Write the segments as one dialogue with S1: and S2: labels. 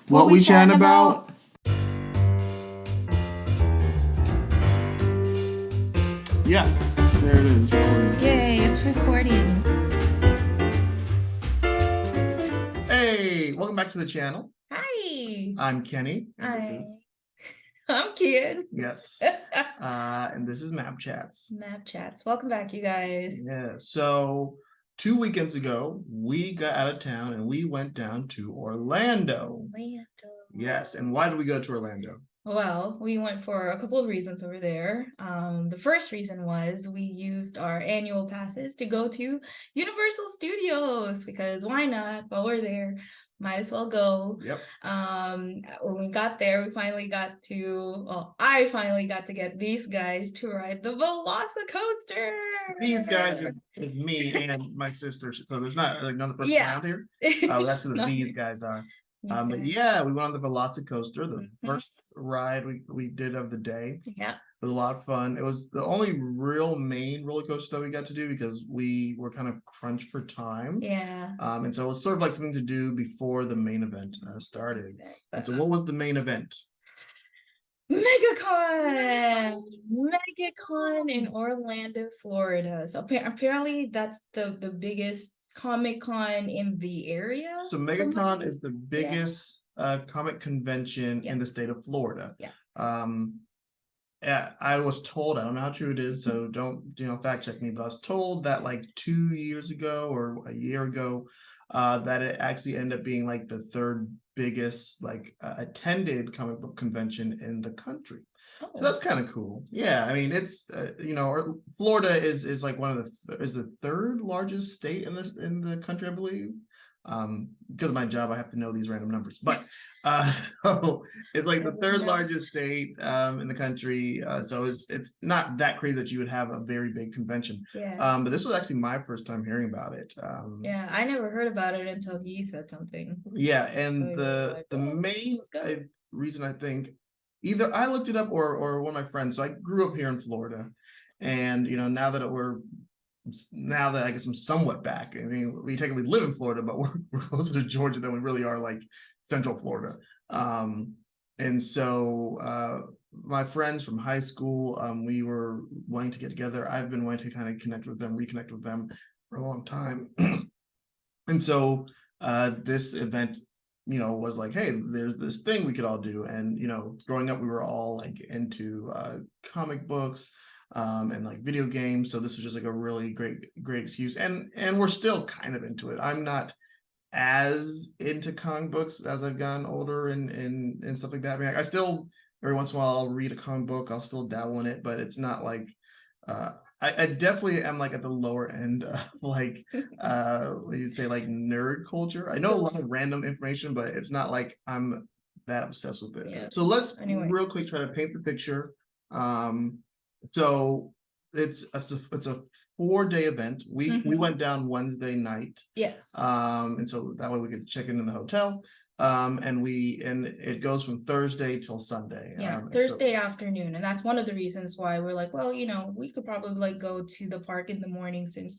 S1: What we chatting about? Yeah, there it is. Recording.
S2: Yay, it's recording.
S1: Hey, welcome back to the channel.
S2: Hi.
S1: I'm Kenny. And this
S2: Hi.
S1: is
S2: I'm Kid.
S1: yes. And this is MappChats.
S2: MappChats. Welcome back, you guys.
S1: Yeah. So 2 weekends ago, we got out of town and we went down to Orlando. Yes. And why did we go to Orlando?
S2: Well, we went for a couple of reasons over there. The first reason was we used our annual passes to go to Universal Studios because why not? While we're there, might as well go.
S1: Yep.
S2: When we got there, I finally got to get these guys to ride the Velocicoaster.
S1: These guys is me and my sister. So there's not like another person around here. That's who these guys are. But yeah, we went on the Velocicoaster, the first ride we did of the day.
S2: Yeah.
S1: It was a lot of fun. It was the only real main roller coaster that we got to do because we were kind of crunched for time.
S2: Yeah.
S1: And so it was sort of like something to do before the main event started. And so what was the main event?
S2: MegaCon! MegaCon in Orlando, Florida. So apparently that's the biggest Comic-Con in the area.
S1: So MegaCon is the biggest comic convention in the state of Florida.
S2: Yeah.
S1: I was told, I don't know how true it is, so don't fact check me, but I was told that like 2 years ago or a year ago, that it actually ended up being like the third biggest like attended comic book convention in the country. So that's kind of cool. Yeah, I mean it's Florida is like one of the third largest state in the country, I believe. Because of my job, I have to know these random numbers, but so it's like the third largest state in the country. So it's not that crazy that you would have a very big convention.
S2: Yeah.
S1: But this was actually my first time hearing about it.
S2: Yeah, I never heard about it until he said something.
S1: Yeah, and the main reason I think either I looked it up or one of my friends. So I grew up here in Florida, and now that I guess I'm somewhat back. I mean, we technically live in Florida, but we're closer to Georgia than we really are like Central Florida. And so my friends from high school, we were wanting to get together. I've been wanting to kind of reconnect with them for a long time. And so this event, was like, hey, there's this thing we could all do. And, growing up, we were all like into comic books. And like video games, so this was just like a really great excuse, and we're still kind of into it. I'm not as into comic books as I've gotten older and stuff like that. I mean, I still every once in a while I'll read a comic book, I'll still dabble in it, but it's not like I definitely am like at the lower end of like what you'd say like nerd culture. I know a lot of random information, but it's not like I'm that obsessed with it. Yeah. So let's real quick try to paint the picture. So it's a 4-day event. We went down Wednesday night. Yes. And so that way we could check in the hotel. And it goes from Thursday till Sunday.
S2: Yeah, Thursday afternoon. And that's one of the reasons why we're like, well, we could probably like go to the park in the morning since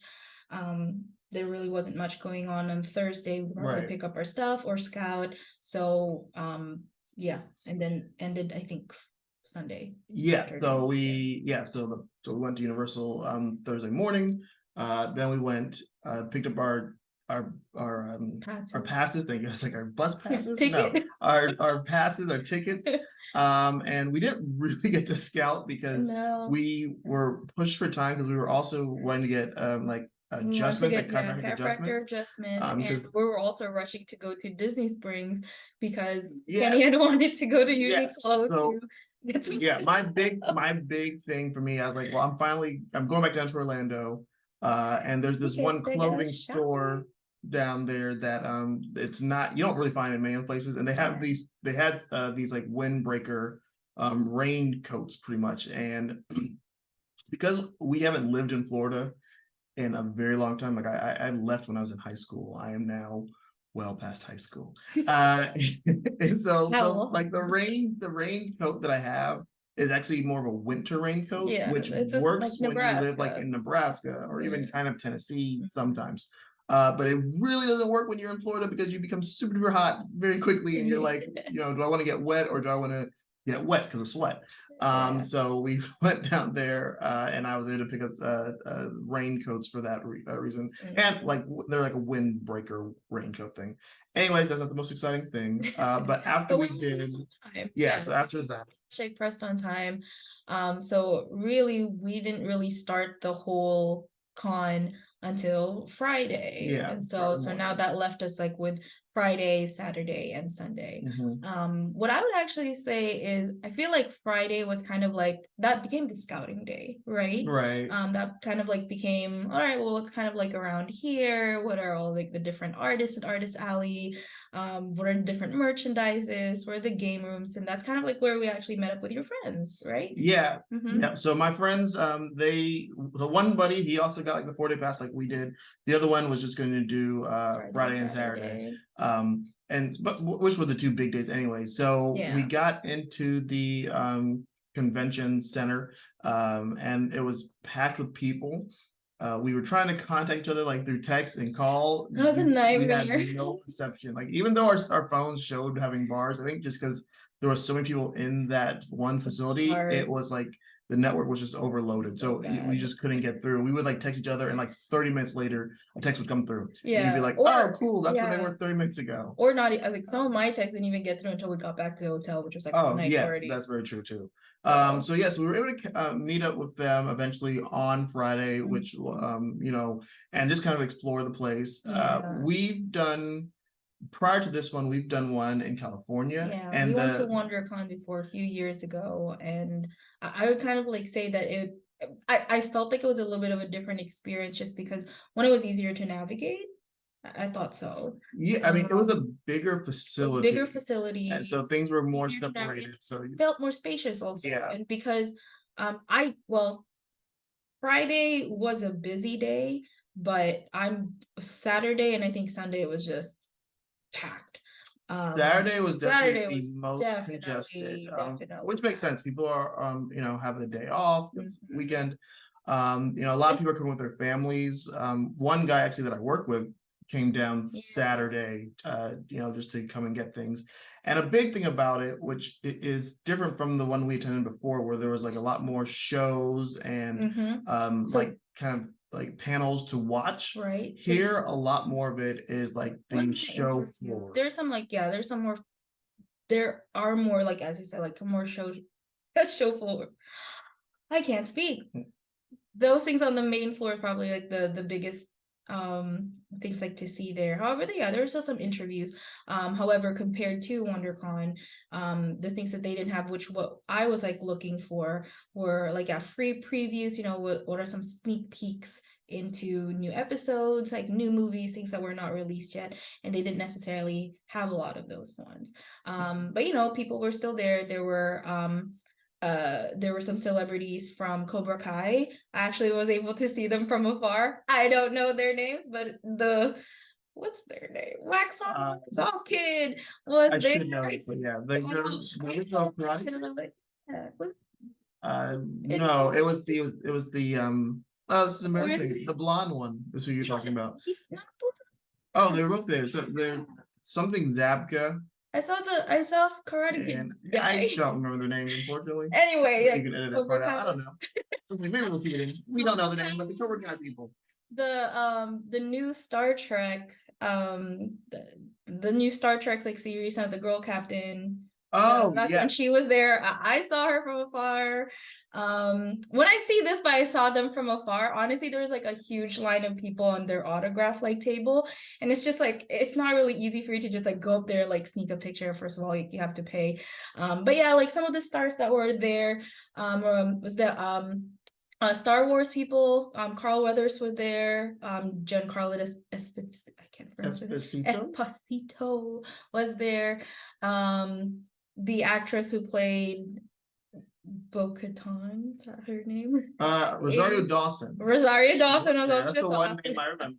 S2: there really wasn't much going on Thursday. We'd probably pick up our stuff or scout. So yeah, and then ended, I think, Sunday.
S1: Yeah, so we went to Universal Thursday morning. Then we went picked up our passes. Thank you. It's like our bus passes. No, our passes, our tickets. And we didn't really get to scout because we were pushed for time because we were also wanting to get like adjustments, like chiropractor adjustment.
S2: And we were also rushing to go to Disney Springs because Kenny had wanted to go to Uniqlo too.
S1: Yeah, my big thing for me, I was like, well, I'm going back down to Orlando, and there's this one clothing store down there that it's not, you don't really find in many other places, and they had these like windbreaker raincoats pretty much, and because we haven't lived in Florida in a very long time, like I left when I was in high school. I am now well past high school. And so like the raincoat that I have is actually more of a winter raincoat, which works like when you live like in Nebraska or even kind of Tennessee sometimes. But it really doesn't work when you're in Florida because you become super duper hot very quickly, and you're like, do I want to get wet or do I want to get wet because of sweat? So we went down there, and I was able to pick up raincoats for that reason, and like they're like a windbreaker raincoat thing. Anyways, that's not the most exciting thing. But after we did, so after that,
S2: Shake pressed on time. So really, we didn't really start the whole con until Friday. And so now that left us like with Friday, Saturday, and Sunday. What I would actually say is I feel like Friday was kind of like that became the scouting day, right? That kind of like became, all right, well, it's kind of like around here. What are all like the different artists at Artist Alley? What are different merchandises? Where are the game rooms? And that's kind of like where we actually met up with your friends, right?
S1: Yeah. So my friends, the one buddy, he also got like the 4-day pass like we did. The other one was just going to do Friday and Saturday. But which were the 2 big days anyway. So we got into the convention center, and it was packed with people. We were trying to contact each other like through text and call.
S2: That was a nightmare.
S1: We had no reception. Like even though our phones showed having bars, I think just because there were so many people in that one facility, it was like the network was just overloaded. So we just couldn't get through. We would like text each other, and like 30 minutes later, a text would come through. And you'd be like, oh, cool. That's where they were 30 minutes ago.
S2: Or not, like some of my texts didn't even get through until we got back to the hotel, which was like 9:30.
S1: That's very true too. So we were able to meet up with them eventually on Friday, which and just kind of explore the place. We've done prior to this one, we've done one in California. And
S2: we went to WonderCon before a few years ago, and I would kind of like say that I felt like it was a little bit of a different experience just because one, it was easier to navigate. I thought so.
S1: Yeah, I mean, it was a bigger facility. And so things were more separated. So
S2: it felt more spacious also. And because Friday was a busy day, but Saturday and I think Sunday was just packed.
S1: Saturday was definitely the most congested, which makes sense. People are have the day off, it's weekend. A lot of people are coming with their families. One guy actually that I work with came down Saturday, just to come and get things. And a big thing about it, which is different from the one we attended before, where there was like a lot more shows and like kind of like panels to watch. Here, a lot more of it is like the show floor.
S2: There's some there are more, like as you said, like more show floor. I can't speak. Those things on the main floor are probably like the biggest things like to see there. However, there are still some interviews. However, compared to WonderCon, the things that they didn't have, which what I was like looking for, were like free previews. What are some sneak peeks into new episodes, like new movies, things that were not released yet, and they didn't necessarily have a lot of those ones. But people were still there. There were some celebrities from Cobra Kai. I actually was able to see them from afar. I don't know their names, but what's their name? Wax Off Kid was there.
S1: I should know it, but yeah, the original karate. No, it was the this is embarrassing. The blonde one is who you're talking about.
S2: He's not both.
S1: Oh, they were both there. So they're something Zabka.
S2: I saw Karate Kid.
S1: I don't remember their names, unfortunately.
S2: Anyway,
S1: you can edit that part out. I don't know. Maybe we'll keep it in. We don't know the name, but the Cobra Kai people.
S2: The new Star Trek, the new Star Trek like series, the girl captain.
S1: Oh, yes.
S2: And she was there. I saw her from afar. When I see this, but I saw them from afar, honestly, there was like a huge line of people on their autograph like table, and it's just like it's not really easy for you to just like go up there, like sneak a picture. First of all, you have to pay. But yeah, like some of the stars that were there was the Star Wars people. Carl Weathers were there. Giancarlo Esposito was there. The actress who played Bo-Katan, is that her name?
S1: Rosario Dawson.
S2: Rosario Dawson was also
S1: that's the one name I remember.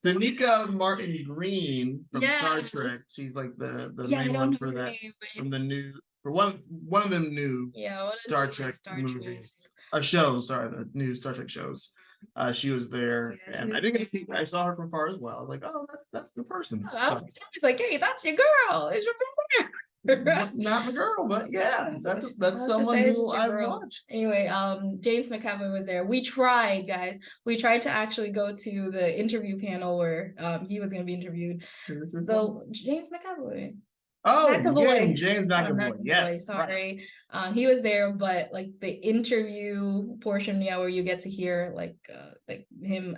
S1: Sonika Martin Green from Star Trek. She's like the main one for that from the new one of the new Star Trek movies. Shows, sorry, the new Star Trek shows. She was there,
S2: Yeah,
S1: and I didn't get to see. I saw her from far as well. I was like, oh, that's the person.
S2: I was like, hey, that's your girl. It's your brother.
S1: Not my girl, but yeah, that's
S2: Let's just
S1: someone
S2: say it's
S1: who
S2: your
S1: I've
S2: girl.
S1: watched.
S2: Anyway, James McAvoy was there. We tried, guys. We tried to actually go to the interview panel where he was going to be interviewed. The James McAvoy.
S1: Oh,
S2: McAvoy.
S1: James McAvoy. Yes,
S2: Sorry.
S1: right.
S2: He was there, but like the interview portion, yeah, where you get to hear like him,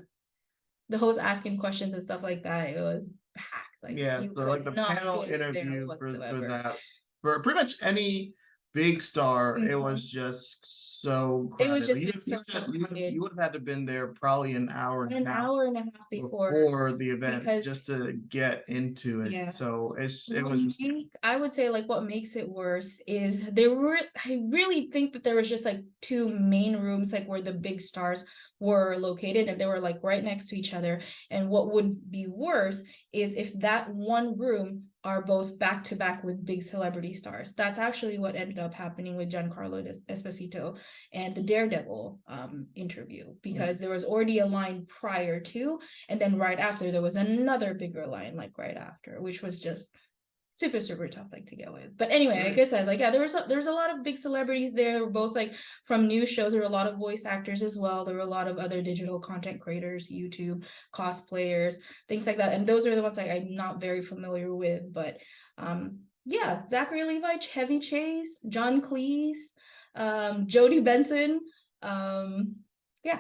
S2: the host ask him questions and stuff like that. It was packed. Like
S1: Yeah,
S2: you
S1: so
S2: could
S1: like the
S2: not
S1: panel
S2: get there
S1: interview for
S2: whatsoever.
S1: that, for pretty much any big star, it was just so
S2: It was
S1: crowded.
S2: just so crowded.
S1: You would have had to been there probably an hour and a half before the event just to get into it.
S2: Yeah.
S1: So it was just,
S2: I would say like what makes it worse is I really think that there was just like two main rooms like where the big stars were located, and they were like right next to each other. And what would be worse is if that one room are both back to back with big celebrity stars. That's actually what ended up happening with Giancarlo Esposito and the Daredevil interview, because there was already a line prior to, and then right after there was another bigger line like right after, which was just super tough like to get with. But anyway, like I said, like yeah, there was a lot of big celebrities there. They were both like from news shows. There were a lot of voice actors as well. There were a lot of other digital content creators, YouTube cosplayers, things like that. And those are the ones like I'm not very familiar with. But yeah, Zachary Levi, Chevy Chase, John Cleese, Jodie Benson, yeah,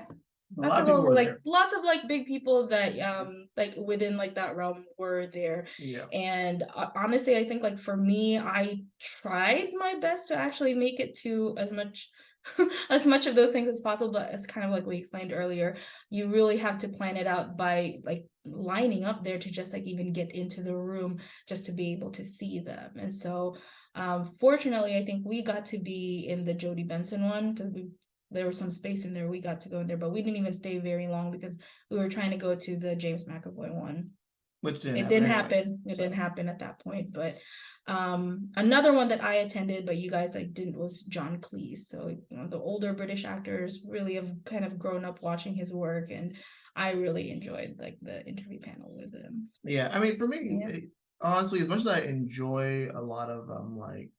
S2: lots of like big people that like within like that realm were there.
S1: yeah.
S2: And honestly, I think like for me, I tried my best to actually make it to as much as much of those things as possible, but as kind of like we explained earlier, you really have to plan it out by like lining up there to just like even get into the room just to be able to see them. And so fortunately, I think we got to be in the Jodie Benson one because there was some space in there. We got to go in there, but we didn't even stay very long because we were trying to go to the James McAvoy one.
S1: Which
S2: didn't happen. It didn't happen at that point. But another one that I attended, but you guys like didn't, was John Cleese. So the older British actors really have kind of grown up watching his work, and I really enjoyed like the interview panel with him.
S1: Yeah, I mean, for me, honestly, as much as I enjoy a lot of like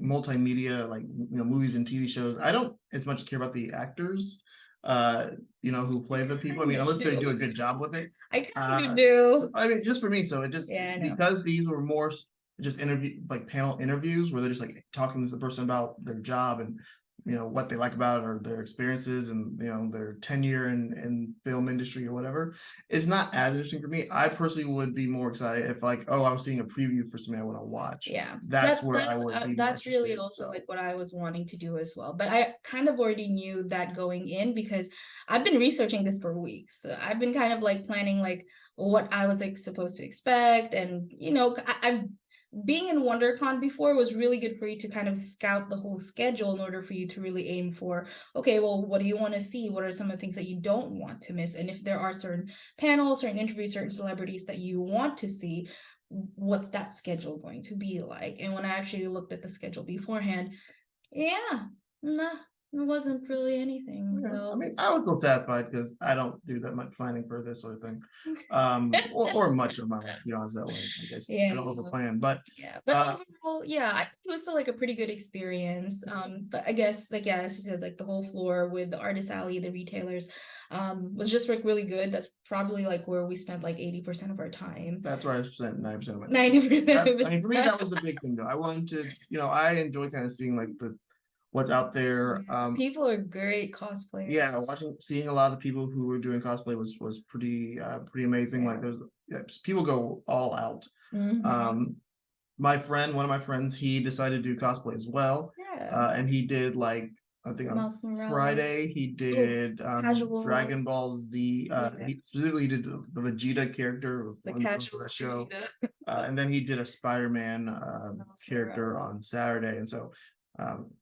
S1: multimedia, like movies and TV shows, I don't as much care about the actors who play the people. I mean, unless they do a good job with it.
S2: I kind of do.
S1: So, I mean, just for me, so it just because these were more just panel interviews where they're just like talking to the person about their job and what they like about it or their experiences and their tenure in film industry or whatever. It's not as interesting for me. I personally would be more excited if like, oh, I'm seeing a preview for something I want to watch. Yeah, that's where I would be. That's really also like what I was wanting to do as well. But I kind of already knew that going in because I've been researching this for weeks. So I've been kind of like planning like what I was like supposed to expect, and I've being in WonderCon before was really good for you to kind of scout the whole schedule in order for you to really aim for, okay, well, what do you want to see? What are some of the things that you don't want to miss? And if there are certain panels, certain interviews, certain celebrities that you want to see, what's that schedule going to be like? And when I actually looked at the schedule beforehand, nah, it wasn't really anything. Yeah, so. I mean, I was still satisfied because I don't do that much planning for this sort of thing, or much of my life, to be honest. That way, I guess I don't over plan. But overall, I think it was still like a pretty good experience. I guess like as you said, like the whole floor with the artist alley, the retailers, was just like really good. That's probably like where we spent like 80% of our time. That's where I spent 90% of my time. 90%. I mean, for me, that was the big thing, though. I wanted to, I enjoy kind of seeing like what's out there. People are great cosplayers. Yeah, seeing a lot of the people who were doing cosplay was pretty amazing. Like there's people go all out. One of my friends, he decided to do cosplay as well. Yeah. And he did like I think on Friday he did Dragon Ball Z. He specifically did the Vegeta character on the show. And then he did a Spider-Man character on Saturday, and so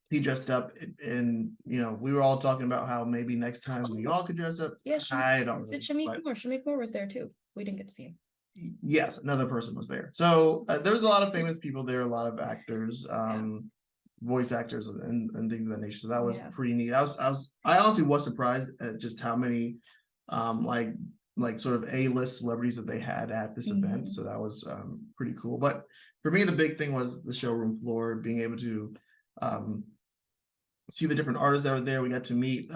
S1: he dressed up and we were all talking about how maybe next time we all could dress up. Yeah, I don't know. Shamik Moore was there too. We didn't get to see him. Yes, another person was there. So there was a lot of famous people there, a lot of actors. voice actors and things of that nature. So that was
S2: Yeah.
S1: pretty neat. I honestly was surprised at just how many like sort of A-list celebrities that they had at this event. So that was pretty cool. But for me, the big thing was the showroom floor, being able to see the different artists that were there. We got to meet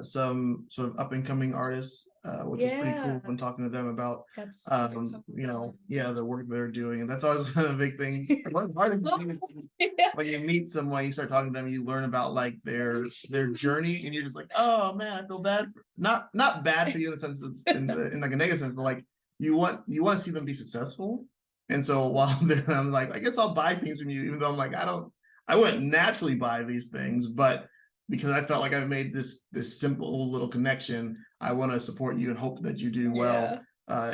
S1: some sort of up and coming artists, which was pretty cool when talking to them about you know, the work they're doing. And that's always one of the big things. One of the hardest things when you meet someone, you start talking to them, you learn about like their journey, and you're just like, oh man, I feel bad. Not bad for you in the sense it's in like a negative sense, but like you want to see them be successful. And so while I'm there, I'm like, I guess I'll buy things from you, even though I'm like, I wouldn't naturally buy these things, but because I felt like I made this simple little connection, I want to support you and hope that you do well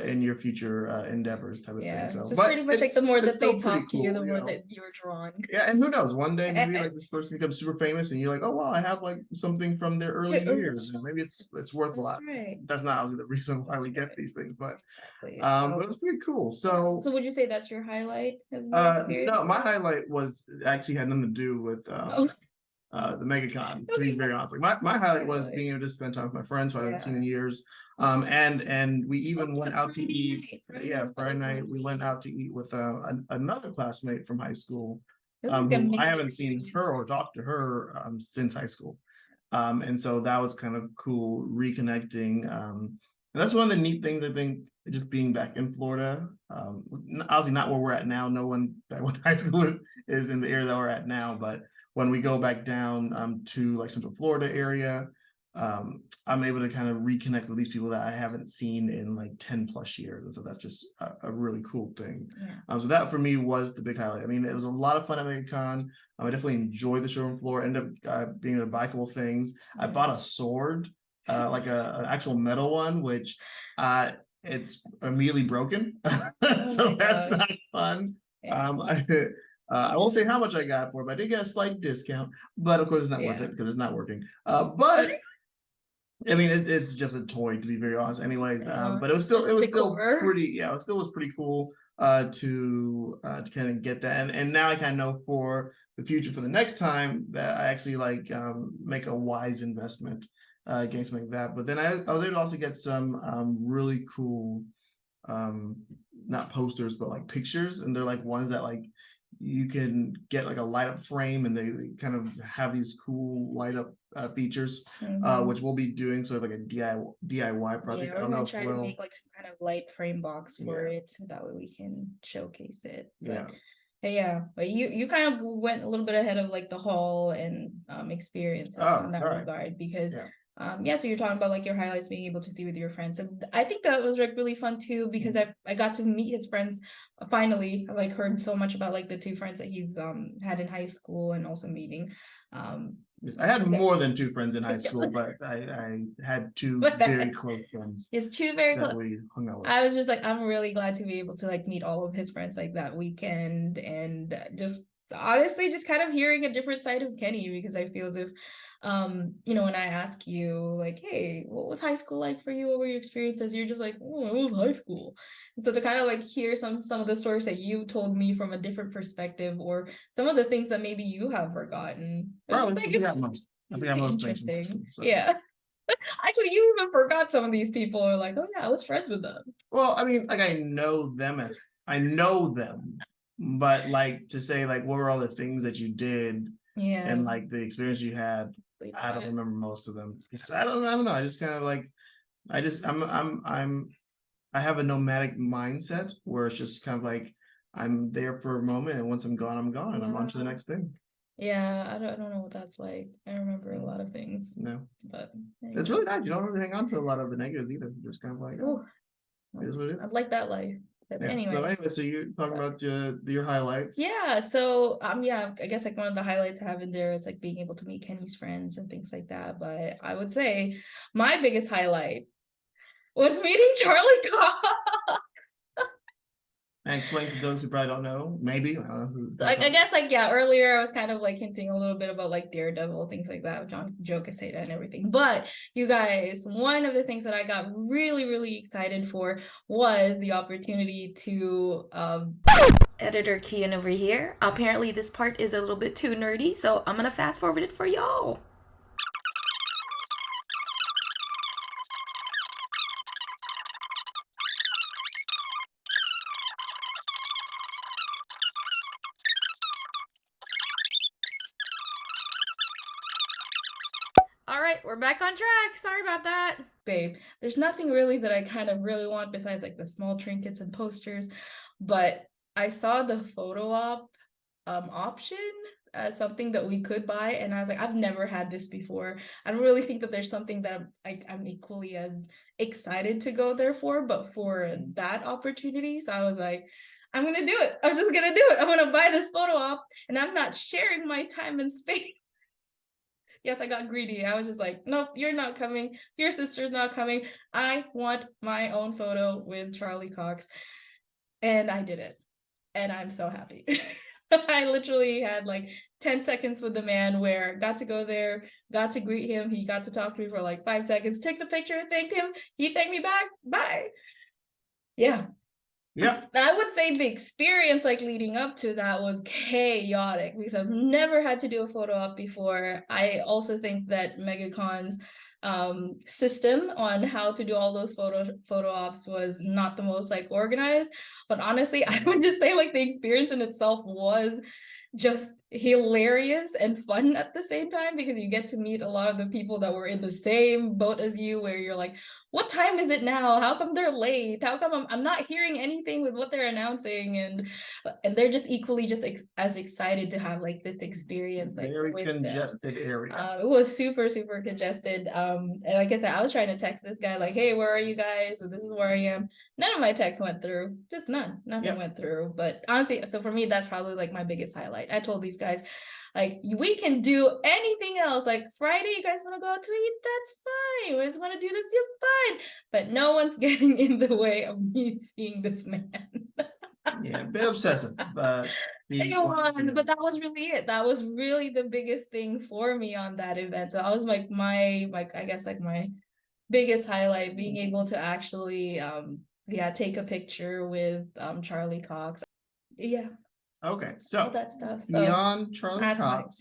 S1: in your future endeavors, type of thing. So,
S2: just pretty much like the more that they talk to you, the more
S1: know?
S2: that you're drawn.
S1: Yeah, and who knows? One day maybe like this person becomes super famous, and you're like, oh wow, I have like something from their early years, and maybe it's worth a lot. Right. That's not obviously the reason why we get these things, but but it was pretty cool. So
S2: would you say that's your highlight?
S1: No, my highlight was actually had nothing to do with the MegaCon, to be very honest. Like my highlight was being able to spend time with my friends who I haven't seen in years. And we even went out to eat. Friday night we went out to eat with another classmate from high school. Who I haven't seen her or talked to her since high school. And so that was kind of cool reconnecting. And that's one of the neat things, I think, just being back in Florida. Obviously not where we're at now. No one that went to high school with is in the area that we're at now, but when we go back down to like Central Florida area, I'm able to kind of reconnect with these people that I haven't seen in like 10 plus years. And so that's just a really cool thing. So that for me was the big highlight. I mean, it was a lot of fun at MegaCon. I definitely enjoyed the showroom floor, ended up being able to buy cool things. I bought a sword, like an actual metal one, which it's immediately broken. So that's not fun. I won't say how much I got for it, but I did get a slight discount. But of course, it's not worth it because it's not working. But I mean, it's just a toy, to be very honest. Anyways, but it was still pretty. It still was pretty cool to kind of get that. And now I kind of know for the future, for the next time, that I actually like make a wise investment getting something like that. But then I was able to also get some really cool, not posters, but like pictures, and they're like ones that like you can get like a light up frame, and they kind of have these cool light up features, which we'll be doing sort of like a DIY project. I don't know if we'll try to make like some kind of light frame box for it, so that way we can showcase it. But you kind of went a little bit ahead of like the hall and experience on that regard, because so you're talking about like your highlights, being able to see with your friends, and I think that was like really fun too, because I got to meet his friends finally. I like heard so much about like the two friends that he's had in high school, and also meeting I had more than two friends in high school, but I had two very close friends. His two very close. We hung out with. I was just like, I'm really glad to be able to like meet all of his friends like that weekend, and just honestly just kind of hearing a different side of Kenny, because I feel as if when I ask you like, hey, what was high school like for you? What were your experiences? You're just like, oh, it was high school. And so to kind of like hear some of the stories that you told me from a different perspective, or some of the things that maybe you have forgotten. Probably I forgot most things from high school, so. Actually, you even forgot some of these people are like, oh yeah, I was friends with them. Well, I mean, like I know them, but like to say like what were all the things that you did and like the experience you had, I don't remember most of them. I don't know. I just kind of like I have a nomadic mindset where it's just kind of like I'm there for a moment, and once I'm gone, I'm gone, and I'm on to the next thing. I don't know what that's like. I remember a lot of things. No, but anyway. It's really nice. You don't really hang on to a lot of the negatives either. You're just kind of like, it is what it is. I like that life. But anyway, so you're talking about your highlights. So I guess like one of the highlights I have in there is like being able to meet Kenny's friends and things like that. But I would say my biggest highlight was meeting Charlie Cox. And explain to those who probably don't know, maybe. I don't know who
S2: So I guess like yeah, earlier I was kind of like hinting a little bit about like Daredevil, things like that, John Joe Quesada and everything. But you guys, one of the things that I got really, really excited for was the opportunity to editor Kian over here. Apparently this part is a little bit too nerdy, so I'm gonna fast forward it for y'all. All right, we're back on track. Sorry about that. Babe, there's nothing really that I kind of really want besides like the small trinkets and posters, but I saw the photo op option as something that we could buy, and I was like, I've never had this before. I don't really think that there's something that I'm equally as excited to go there for, but for that opportunity, so I was like, I'm gonna do it. I'm just gonna do it. I'm gonna buy this photo op, and I'm not sharing my time and space. Yes, I got greedy. I was just like, nope, you're not coming. Your sister's not coming. I want my own photo with Charlie Cox. And I did it. And I'm so happy. I literally had like 10 seconds with the man where got to go there, got to greet him. He got to talk to me for like 5 seconds, take the picture, thanked him. He thanked me back. Bye. Yeah.
S1: Yeah.
S2: I would say the experience like leading up to that was chaotic because I've never had to do a photo op before. I also think that MegaCon's system on how to do all those photo ops was not the most like organized. But honestly, I would just say like the experience in itself was just hilarious and fun at the same time because you get to meet a lot of the people that were in the same boat as you, where you're like, what time is it now? How come they're late? How come I'm not hearing anything with what they're announcing? And they're just equally just as excited to have like this experience like
S1: very
S2: with
S1: congested
S2: them.
S1: area.
S2: It was super, super congested. And like I said, I was trying to text this guy like, hey, where are you guys? So this is where I am. None of my texts went through. Just none. Nothing went through. But honestly, so for me, that's probably like my biggest highlight. I told these guys, like, we can do anything else. Like Friday, you guys want to go out to eat? That's fine. You guys want to do this? You're fine. But no one's getting in the way of me seeing this man.
S1: Yeah, a bit obsessive, but
S2: it was, but that was really it. That was really the biggest thing for me on that event. So I was like I guess like my biggest highlight, being able to actually take a picture with Charlie Cox. Yeah.
S1: Okay, so
S2: all that stuff. So
S1: beyond Charlie
S2: that's
S1: Cox,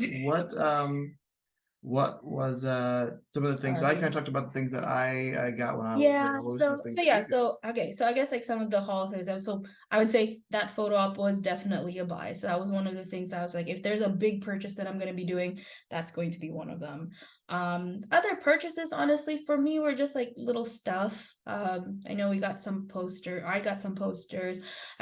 S1: what was some of the things? So I kind of talked about the things that I got when I was there. What was some things that you got?
S2: Okay, so I guess like some of the holidays. So I would say that photo op was definitely a buy. So that was one of the things I was like, if there's a big purchase that I'm going to be doing, that's going to be one of them. Other purchases, honestly, for me were just like little stuff. I know I got some posters. I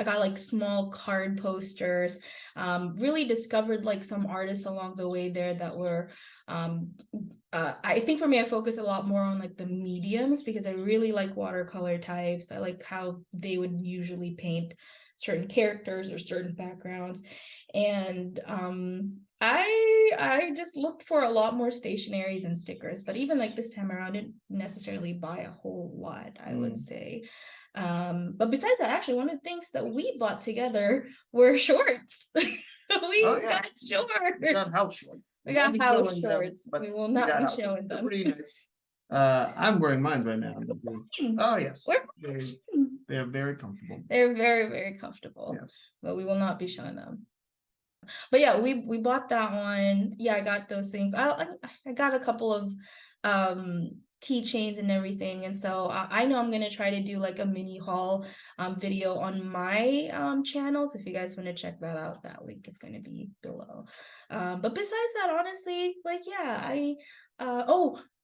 S2: got like small card posters. Really discovered like some artists along the way there that were I think for me, I focus a lot more on like the mediums because I really like watercolor types. I like how they would usually paint certain characters or certain backgrounds. And I just looked for a lot more stationaries and stickers, but even like this time around, I didn't necessarily buy a whole lot, I would say. But besides that, actually, one of the things that we bought together were shorts. We got shorts.
S1: We got house shorts.
S2: We got house shorts. But we will not be showing them.
S1: Pretty nice. I'm wearing mine right now. Oh yes. They're very comfortable.
S2: They're very, very comfortable.
S1: Yes.
S2: But we will not be showing them. But yeah, we bought that one. Yeah, I got those things. I got a couple of keychains and everything, and so I know I'm gonna try to do like a mini haul video on my channels. If you guys want to check that out, that link is going to be below. But besides that, honestly, like yeah,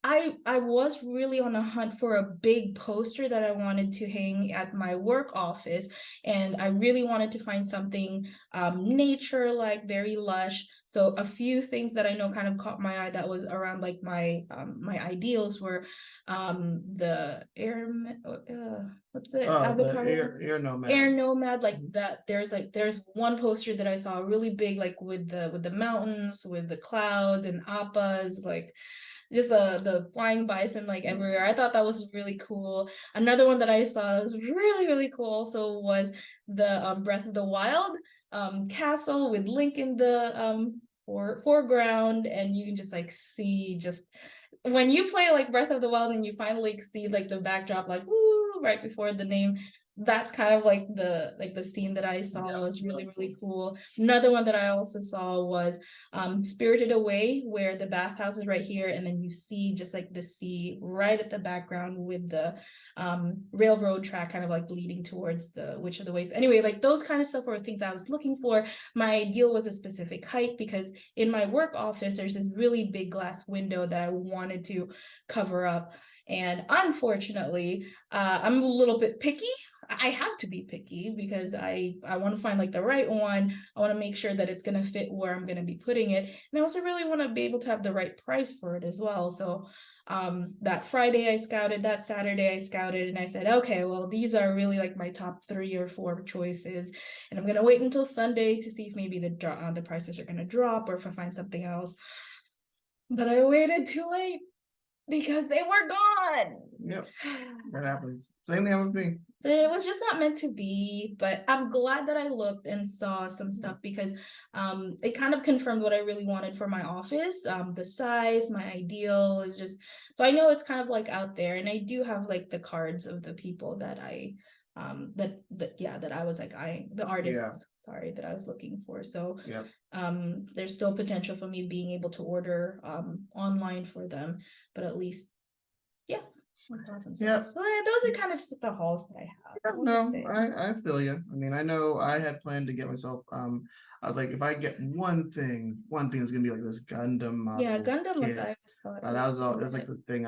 S2: I was really on a hunt for a big poster that I wanted to hang at my work office, and I really wanted to find something nature like, very lush. So a few things that I know kind of caught my eye that was around like my my ideals were the what's the
S1: air nomad.
S2: Air nomad, like that. There's one poster that I saw really big, like with the mountains, with the clouds and appas, like just the flying bison like everywhere. I thought that was really cool. Another one that I saw that was really, really cool also was the Breath of the Wild castle with Link in the foreground, and you can just like see just when you play like Breath of the Wild and you finally see like the backdrop like woo right before the name, that's kind of like the scene that I saw was really, really cool. Another one that I also saw was Spirited Away, where the bathhouse is right here, and then you see just like the sea right at the background with the railroad track kind of like leading towards the Witch of the Waste. Anyway, like those kind of stuff were things I was looking for. My ideal was a specific height because in my work office, there's this really big glass window that I wanted to cover up. And unfortunately, I'm a little bit picky. I have to be picky because I want to find like the right one. I want to make sure that it's going to fit where I'm going to be putting it. And I also really want to be able to have the right price for it as well. So that Friday I scouted, that Saturday I scouted, and I said, okay, well, these are really like my top 3 or 4 choices. And I'm going to wait until Sunday to see if maybe the prices are going to drop or if I find something else. But I waited too late because they were gone.
S1: Yep, that happens. Same thing with me.
S2: So it was just not meant to be, but I'm glad that I looked and saw some stuff because it kind of confirmed what I really wanted for my office. The size, my ideal is just, so I know it's kind of like out there, and I do have like the cards of the people that I that I was like the artists, sorry, that I was looking for. So there's still potential for me being able to order online for them, but at least awesome.
S1: Yeah.
S2: So those are kind of just the hauls that I have.
S1: No, I feel you. I mean, I know I had planned to get myself. I was like, if I get one thing is gonna be like this Gundam model.
S2: Yeah, Gundam
S1: kit.
S2: was I always thought.
S1: That was all. That's like the thing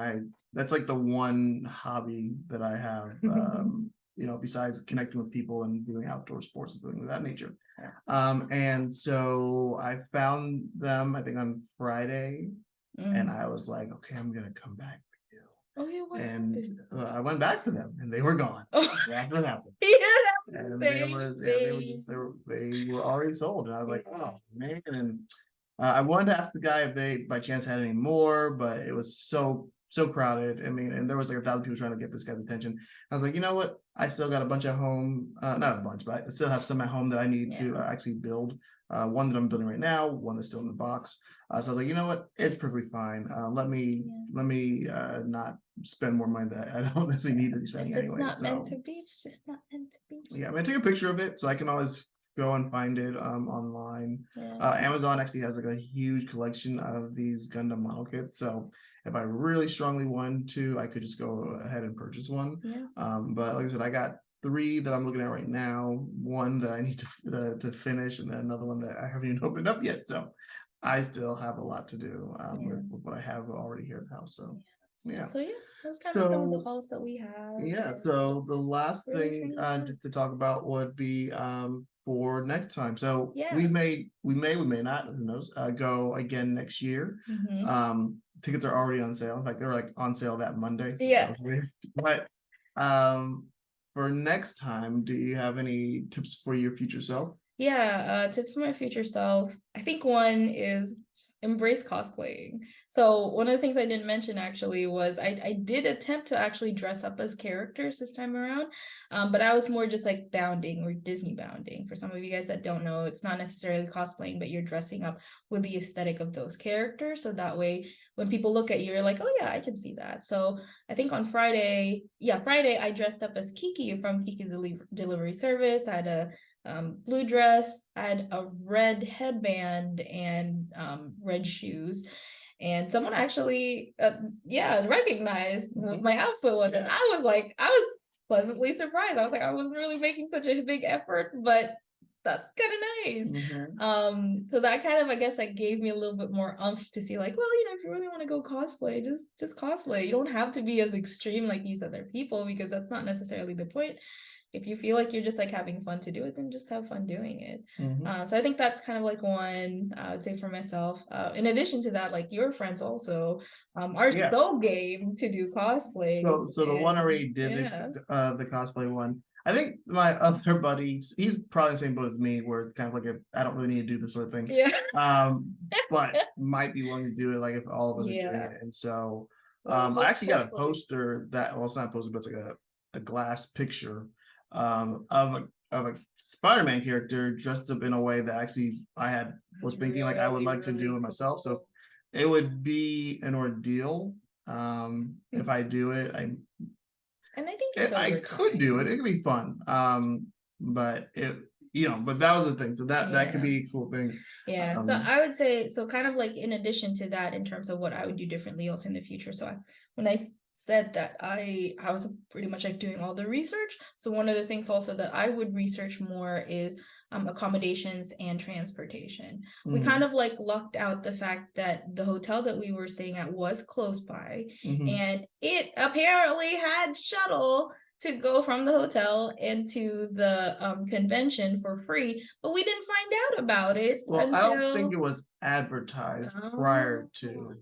S1: That's like the one hobby that I have. You know, besides connecting with people and doing outdoor sports and things of that nature. And so I found them, I think on Friday, and I was like, okay, I'm gonna come back.
S2: Oh yeah, what
S1: and
S2: happened?
S1: I went back for them, and they were gone.
S2: Oh.
S1: That's what happened.
S2: Yeah,
S1: And they were already sold, and I was like, oh man. And I wanted to ask the guy if they by chance had any more, but it was so crowded. I mean, and there was like 1,000 people trying to get this guy's attention. I was like, you know what? I still got a bunch at home, not a bunch, but I still have some at home that I need to actually build. One that I'm building right now, one that's still in the box. So I was like, you know what? It's perfectly fine. Let me not spend more money that I don't necessarily need to be spending anyway.
S2: It's not meant to be. It's just not meant to be.
S1: Yeah, I'm gonna take a picture of it so I can always go and find it online. Amazon actually has like a huge collection of these Gundam model kits. So if I really strongly wanted to, I could just go ahead and purchase one. But like I said, I got 3 that I'm looking at right now. One that I need to finish, and then another one that I haven't even opened up yet. So I still have a lot to do with what I have already here at the house. So
S2: those kind of some of the hauls that we have.
S1: So the last thing just to talk about would be for next time. So we may not, who knows, go again next year. Tickets are already on sale. In fact, they're like on sale that Monday. So that was weird. But for next time, do you have any tips for your future self?
S2: Tips for my future self. I think one is just embrace cosplaying. So one of the things I didn't mention actually was I did attempt to actually dress up as characters this time around, but I was more just like bounding or Disney bounding. For some of you guys that don't know, it's not necessarily cosplaying, but you're dressing up with the aesthetic of those characters. So that way, when people look at you, you're like, oh yeah, I can see that. So I think on Friday, I dressed up as Kiki from Kiki's Delivery Service. I had a blue dress, I had a red headband and red shoes, and someone actually recognized what my outfit was, and I was pleasantly surprised. I was like, I wasn't really making such a big effort, but that's kind of nice. So that kind of, I guess, like gave me a little bit more umph to see like, well, if you really want to go cosplay, just cosplay. You don't have to be as extreme like these other people, because that's not necessarily the point. If you feel like you're just like having fun to do it, then just have fun doing it. So I think that's kind of like one I would say for myself. In addition to that, like your friends also are so game to do cosplay.
S1: So the one already did the cosplay one. I think my other buddies, he's probably the same boat as me, where it's kind of like I don't really need to do this sort of thing.
S2: Yeah.
S1: But might be willing to do it like if all of us are doing
S2: Yeah.
S1: it. And so
S2: Well,
S1: I actually got a
S2: hopefully.
S1: poster that, well, it's not a poster, but it's like a glass picture of a Spider-Man character dressed up in a way that actually was thinking like I would
S2: Really,
S1: like to do
S2: really
S1: it myself. So
S2: cool.
S1: it would be an ordeal if I do it.
S2: And I think it's
S1: I
S2: over
S1: could do it.
S2: time.
S1: It could be fun. But but that was the thing. So that could
S2: Yeah.
S1: be a cool thing.
S2: Yeah. So I would say, so kind of like in addition to that, in terms of what I would do differently also in the future. So when I said that I was pretty much like doing all the research. So one of the things also that I would research more is accommodations and transportation. We kind of like lucked out the fact that the hotel that we were staying at was close by, and it apparently had shuttle to go from the hotel into the convention for free, but we didn't find out about it
S1: Well, I don't think
S2: until
S1: it was advertised prior to,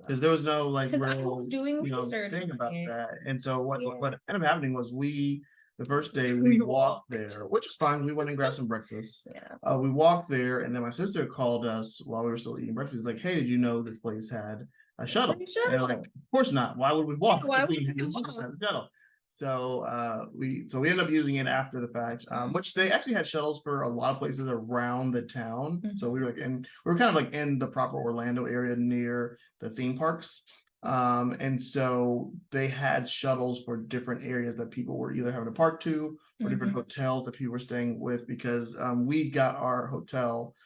S1: because there was no like
S2: because I
S1: real
S2: was doing research
S1: thing
S2: on
S1: about
S2: it.
S1: that. And so
S2: Yeah.
S1: what ended up happening was the first day
S2: We
S1: we walked
S2: walked.
S1: there, which was fine. We went and grabbed some breakfast.
S2: Yeah.
S1: We walked there, and then my sister called us while we were still eating breakfast. Like, hey, did you know this place had a shuttle?
S2: Free
S1: And I'm like,
S2: shuttle.
S1: of course not. Why would we walk
S2: Why
S1: if
S2: would
S1: we
S2: we
S1: knew this place
S2: walk?
S1: had a shuttle? So we ended up using it after the fact, which they actually had shuttles for a lot of places around the town. So we were kind of like in the proper Orlando area near the theme parks. And so they had shuttles for different areas that people were either having to park to, or different hotels that people were staying with, because we got our hotel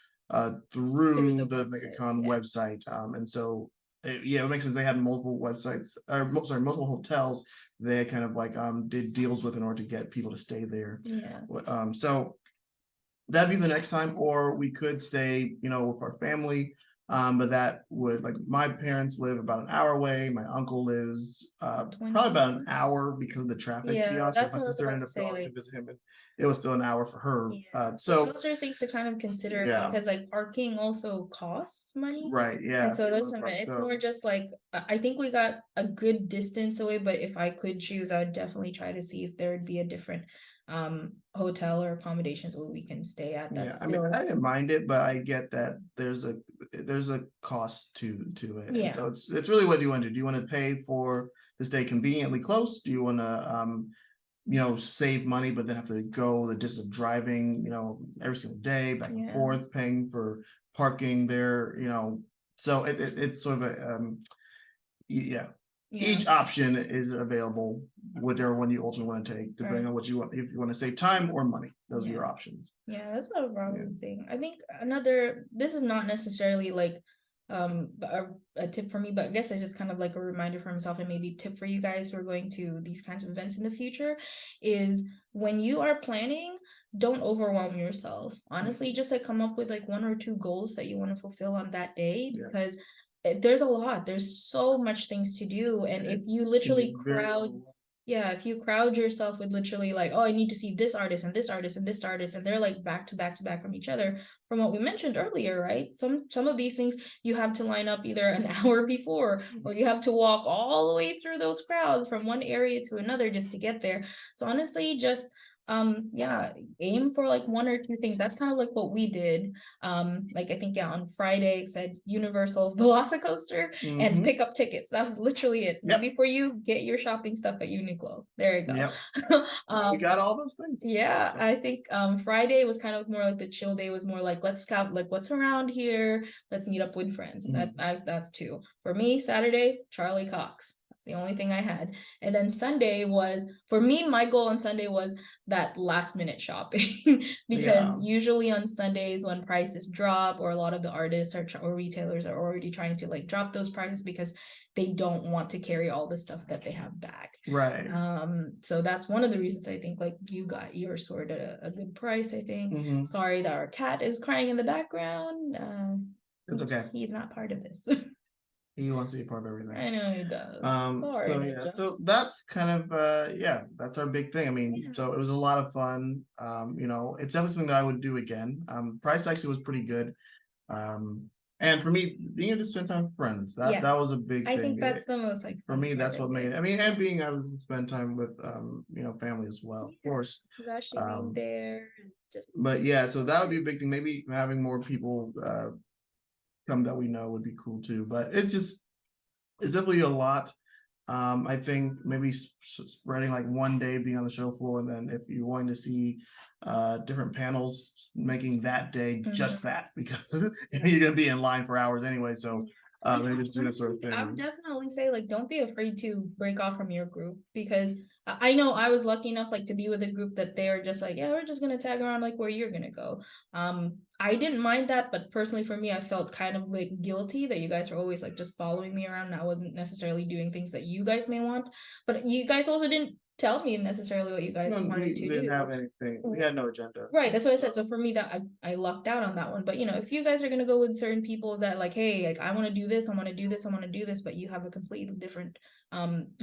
S1: through the MegaCon website. And so it makes sense. They had multiple websites, or sorry, multiple hotels they kind of like did deals with in order to get people to stay there.
S2: Yeah.
S1: So that'd be the next time, or we could stay, with our family. But that would, like, my parents live about an hour away. My uncle lives probably about an hour because of the traffic. To be
S2: Yeah,
S1: honest,
S2: that's
S1: my
S2: what I was
S1: sister
S2: about
S1: ended
S2: to
S1: up
S2: say.
S1: going to
S2: Like,
S1: visit him, and it was still an hour for her.
S2: yeah. So
S1: So
S2: those are things to kind of consider
S1: yeah,
S2: because like parking also costs money.
S1: right, yeah.
S2: And so
S1: people
S2: that's
S1: in the
S2: what I
S1: park,
S2: meant. It's
S1: so
S2: more just like I think we got a good distance away, but if I could choose, I would definitely try to see if there would be a different hotel or accommodations where we can stay at
S1: yeah,
S2: that's
S1: I mean,
S2: still
S1: I didn't mind it, but I get that there's a cost to it, and
S2: yeah.
S1: so it's really, what do you want to do? Do you want to pay for to stay conveniently close? Do you want to save money, but then have to go the distance of driving, every single day back and
S2: Yeah.
S1: forth, paying for parking there, so it's sort of yeah. Each option is available, whichever one you ultimately want to take, depending on what you want. If you want to save time or money, those are your options.
S2: Yeah, that's what I would think. I think another, this is not necessarily like a tip for me, but I guess it's just kind of like a reminder for myself and maybe tip for you guys who are going to these kinds of events in the future is when you are planning, don't overwhelm yourself. Honestly, just like come up with like one or two goals that you want to fulfill on that day, because there's a lot. There's so much things to do, and if you literally if you crowd yourself with literally like, oh, I need to see this artist and this artist and this artist, and they're like back to back to back from each other, from what we mentioned earlier, right? Some of these things you have to line up either an hour before, or you have to walk all the way through those crowds from one area to another just to get there. So honestly, just aim for like one or two things. That's kind of like what we did. Like I think on Friday it said Universal Velocicoaster and pick up tickets. That was literally it. Maybe for you, get your shopping stuff at Uniqlo. There you go.
S1: We got all those things.
S2: Yeah, I think Friday was kind of more like the chill day, was more like let's scout like what's around here. Let's meet up with friends. That's two. For me, Saturday, Charlie Cox. That's the only thing I had. And then Sunday was, for me, my goal on Sunday was that last minute shopping because usually on Sundays when prices drop, or a lot of the artists or retailers are already trying to like drop those prices because they don't want to carry all the stuff that they have back.
S1: Right.
S2: So that's one of the reasons I think like you got your sword at a good price, I think. Sorry that our cat is crying in the background.
S1: It's okay.
S2: He's not part of this.
S1: He wants to be part of everything.
S2: I know he does.
S1: Sorry, so that's kind of that's our big thing. I mean, so it was a lot of fun. It's definitely something that I would do again. Price actually was pretty good. And for me, being able to spend time with friends,
S2: Yeah.
S1: that was a big
S2: I
S1: thing.
S2: think that's the most like
S1: For
S2: fun
S1: me, that's
S2: part
S1: what
S2: of
S1: made
S2: it.
S1: it. I mean, and being able to spend time with family as well, of course.
S2: Rushing being there, just
S1: But yeah, so that would be a big thing. Maybe having more people come that we know would be cool too. But it's definitely a lot. I think maybe spreading like one day being on the show floor, and then if you're wanting to see different panels, making that day just that, because you're gonna be in line for hours anyway. So maybe just do that sort of thing.
S2: I would definitely say like don't be afraid to break off from your group, because I know I was lucky enough like to be with a group that they're just like, yeah, we're just gonna tag around like where you're gonna go. I didn't mind that, but personally for me, I felt kind of like guilty that you guys were always like just following me around and I wasn't necessarily doing things that you guys may want. But you guys also didn't tell me necessarily what you guys wanted to do.
S1: We didn't have anything. We had no agenda.
S2: Right, that's what I said. So for me, that I lucked out on that one. But you know, if you guys are gonna go with certain people that like, hey, like I want to do this, I want to do this, I want to do this, but you have a completely different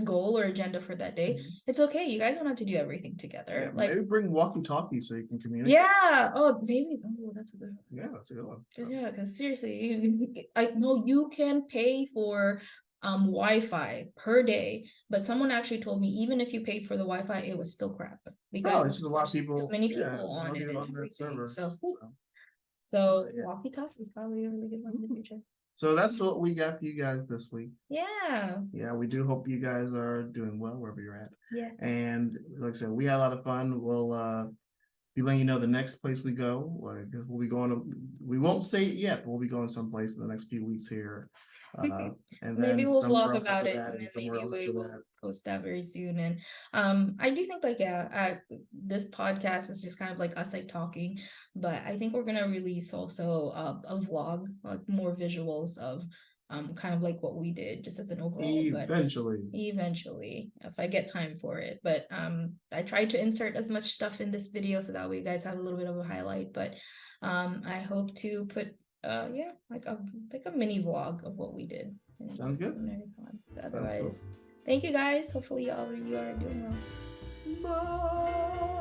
S2: goal or agenda for that day, it's okay. You guys don't have to do everything together.
S1: Yeah,
S2: like
S1: maybe bring walkie-talkie so you can communicate.
S2: yeah. Oh, maybe. Oh, that's a good one.
S1: Yeah, that's a good one.
S2: Yeah, because seriously, I know you can pay for Wi-Fi per day, but someone actually told me even if you paid for the Wi-Fi, it was still crap because
S1: it's just a lot of people.
S2: many
S1: Yeah,
S2: people
S1: there's a lot
S2: on
S1: of
S2: it
S1: people
S2: and
S1: on that
S2: everything.
S1: server.
S2: So
S1: Yeah.
S2: walkie-talkie is probably a really good one in the future.
S1: So that's what we got for you guys this week.
S2: Yeah.
S1: Yeah, we do hope you guys are doing well wherever you're at.
S2: Yes.
S1: And like I said, we had a lot of fun. We'll be letting you know the next place we go. We'll be going to, we won't say it yet, but we'll be going someplace in the next few weeks here. And
S2: maybe
S1: then
S2: we'll
S1: somewhere
S2: vlog
S1: else
S2: about
S1: after
S2: it,
S1: that,
S2: and then
S1: somewhere
S2: maybe
S1: else
S2: we
S1: after
S2: will
S1: that.
S2: post that very soon. And I do think like this podcast is just kind of like us like talking, but I think we're gonna release also a vlog, like more visuals of kind of like what we did just as an overall. Eventually, if I get time for it. But I tried to insert as much stuff in this video so that way you guys have a little bit of a highlight. But I hope to put yeah, like a mini vlog of what we did.
S1: Sounds good.
S2: But otherwise, thank you guys. Hopefully you are doing well. Bye.